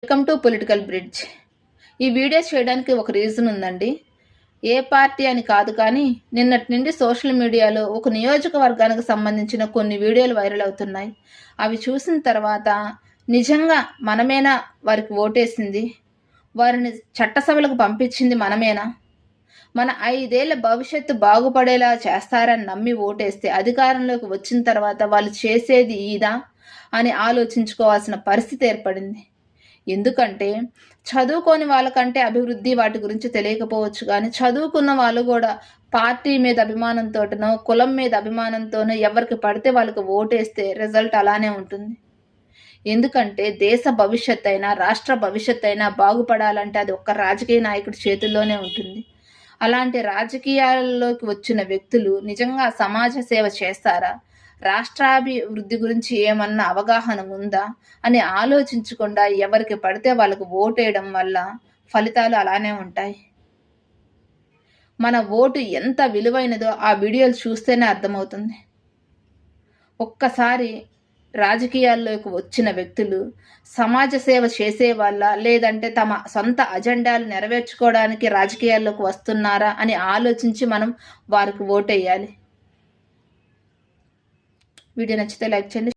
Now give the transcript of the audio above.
Welcome to political bridge. ఈ video చేయడానికి ఒక రీజన్ ఉందండి. ఏ పార్టీ అని కాదు, కానీ నిన్నటి నుండి సోషల్ మీడియాలో ఒక నియోజకవర్గానికి సంబంధించిన కొన్ని వీడియోలు వైరల్ అవుతున్నాయి. అవి చూసిన తర్వాత నిజంగా మనమేనా వారికి ఓటేసింది, వారిని చట్టసభలకు పంపించింది మనమేనా, మన 5 ఏళ్ల భవిష్యత్తు బాగుపడేలా చేస్తారని నమ్మి ఓటేస్తే అధికారంలోకి వచ్చిన తర్వాత వాళ్ళు చేసేది ఇదా అని ఆలోచించుకోవాల్సిన పరిస్థితి ఏర్పడింది. ఎందుకంటే చదువుకోని వాళ్ళకంటే అభివృద్ధి వాటి గురించి తెలియకపోవచ్చు, కానీ చదువుకున్న వాళ్ళు కూడా పార్టీ మీద అభిమానంతోనో కులం మీద అభిమానంతోనో ఎవరికి పడితే వాళ్ళకి ఓటేస్తే రిజల్ట్ అలానే ఉంటుంది. ఎందుకంటే దేశ భవిష్యత్ అయినా రాష్ట్ర భవిష్యత్ అయినా బాగుపడాలంటే అది ఒక్క రాజకీయ నాయకుడి చేతుల్లోనే ఉంటుంది. అలాంటి రాజకీయాల్లోకి వచ్చిన వ్యక్తులు నిజంగా సమాజ సేవ చేస్తారా, రాష్ట్రాభివృద్ధి గురించి ఏమన్నా అవగాహన ఉందా అని ఆలోచించకుండా ఎవరికి పడితే వాళ్ళకు ఓటేయడం వల్ల ఫలితాలు అలానే ఉంటాయి. మన ఓటు ఎంత విలువైనదో ఆ వీడియోలు చూస్తేనే అర్థమవుతుంది. ఒక్కసారి రాజకీయాల్లోకి వచ్చిన వ్యక్తులు సమాజ సేవ చేసే వాళ్ళ, లేదంటే తమ సొంత అజెండాలు నెరవేర్చుకోవడానికి రాజకీయాల్లోకి వస్తున్నారా అని ఆలోచించి మనం వారికి ఓటేయాలి. వీడియో నచ్చితే లైక్ చేయండి.